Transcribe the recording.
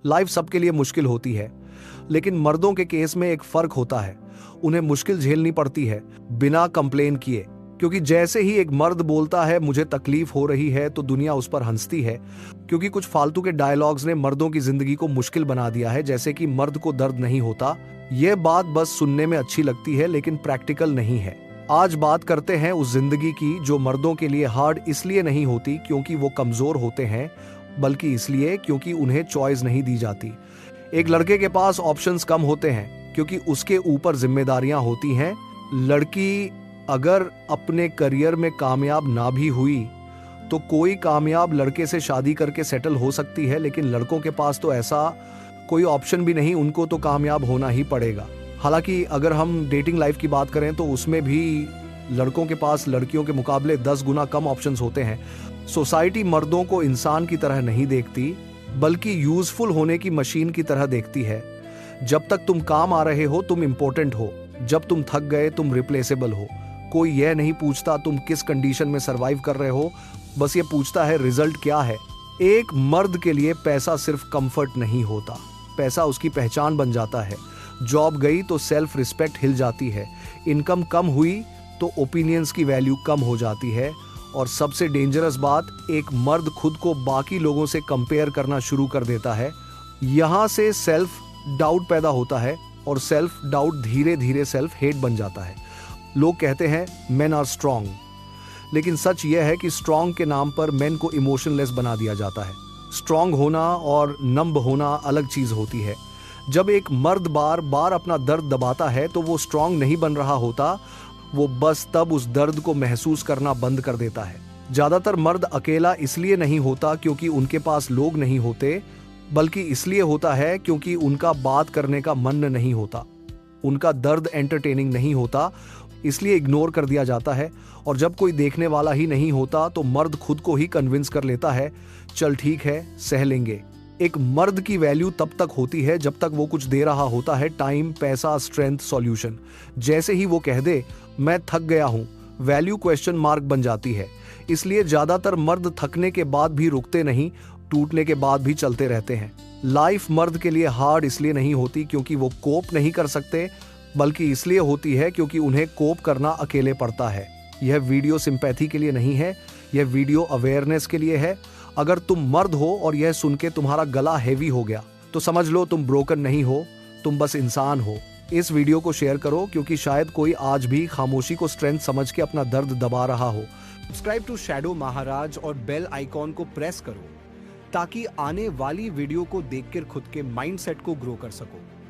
Life सबके लिए मुश्किल होती है, लेकिन मर्दों के केस में एक फर्क होता है। उन्हें मुश्किल झेलनी पड़ती है बिना कंप्लेन किए, क्योंकि जैसे ही एक मर्द बोलता है मुझे तकलीफ हो रही है तो दुनिया उस पर हंसती है, क्योंकि कुछ फालतू के डायलॉग्स ने मर्दों की जिंदगी को मुश्किल बना दिया है, जैसे कि मर्द को दर्द नहीं होता। यह बात बस सुनने में अच्छी लगती है लेकिन प्रैक्टिकल नहीं है। आज बात करते हैं उस जिंदगी की जो मर्दों के लिए हार्ड इसलिए नहीं होती क्योंकि वो कमजोर होते हैं, बल्कि इसलिए क्योंकि उन्हें चॉइस नहीं दी जाती। एक लड़के के पास ऑप्शंस कम होते हैं क्योंकि उसके ऊपर जिम्मेदारियां होती हैं। लड़की अगर अपने करियर में कामयाब ना भी हुई तो कोई कामयाब लड़के से शादी करके सेटल हो सकती है, लेकिन लड़कों के पास तो ऐसा कोई ऑप्शन भी नहीं, उनको तो कामयाब होना ही पड़ेगा। हालांकि अगर हम डेटिंग लाइफ की बात करें तो उसमें भी लड़कों के पास लड़कियों के मुकाबले 10 गुना कम ऑप्शंस होते हैं। सोसाइटी मर्दों को इंसान की तरह नहीं देखती, बल्कि यूजफुल होने की मशीन की तरह देखती है। जब तक तुम काम आ रहे हो तुम इंपॉर्टेंट हो, जब तुम थक गए तुम रिप्लेसेबल हो। कोई यह नहीं पूछता तुम किस कंडीशन में सरवाइव कर रहे हो, बस ये पूछता है रिजल्ट क्या है। एक मर्द के लिए पैसा सिर्फ कंफर्ट नहीं होता, पैसा उसकी पहचान बन जाता है। जॉब गई तो सेल्फ रिस्पेक्ट हिल जाती है, इनकम कम हुई तो ओपिनियंस की वैल्यू कम हो जाती है, और सबसे डेंजरस बात, एक मर्द खुद को बाकी लोगों से कंपेयर करना शुरू कर देता है। यहां से सेल्फ डाउट पैदा होता है और सेल्फ डाउट धीरे धीरे सेल्फ हेट बन जाता है। लोग कहते हैं मेन आर स्ट्रांग, लेकिन सच यह है कि स्ट्रांग के नाम पर मेन को इमोशनलेस बना दिया जाता है। स्ट्रांग होना और नम्ब होना अलग चीज होती है। जब एक मर्द बार बार अपना दर्द दबाता है तो वो स्ट्रांग नहीं बन रहा होता, वो बस तब उस दर्द को महसूस करना बंद कर देता है। ज्यादातर मर्द अकेला इसलिए नहीं होता क्योंकि उनके पास लोग नहीं होते, बल्कि इसलिए होता है क्योंकि उनका बात करने का मन नहीं होता, उनका दर्द एंटरटेनिंग नहीं होता, इसलिए इग्नोर कर दिया जाता है। और जब कोई देखने वाला ही नहीं होता तो मर्द खुद को ही कन्विंस कर लेता है, चल ठीक है सह लेंगे। एक मर्द की वैल्यू तब तक होती है जब तक वो कुछ दे रहा होता है, टाइम, पैसा, स्ट्रेंथ, सॉल्यूशन। जैसे ही वो कह दे मैं थक गया हूं, वैल्यू क्वेश्चन मार्क बन जाती है। इसलिए ज्यादातर मर्द थकने के बाद भी रुकते नहीं, टूटने के बाद भी चलते रहते हैं। लाइफ मर्द के लिए हार्ड इसलिए नहीं होती क्योंकि वो कोप नहीं कर सकते, बल्कि इसलिए होती है क्योंकि उन्हें कोप करना अकेले पड़ता है। यह वीडियो सिंपैथी के लिए नहीं है, यह वीडियो अवेयरनेस के लिए है। अगर तुम मर्द हो और यह सुन के तुम्हारा गला हेवी हो गया तो समझ लो तुम ब्रोकन नहीं हो, तुम बस इंसान हो। इस वीडियो को शेयर करो क्योंकि शायद कोई आज भी खामोशी को स्ट्रेंथ समझ के अपना दर्द दबा रहा हो। सब्सक्राइब टू शैडो महाराज और बेल आइकॉन को प्रेस करो ताकि आने वाली वीडियो को देखकर खुद के माइंडसेट को ग्रो कर सको।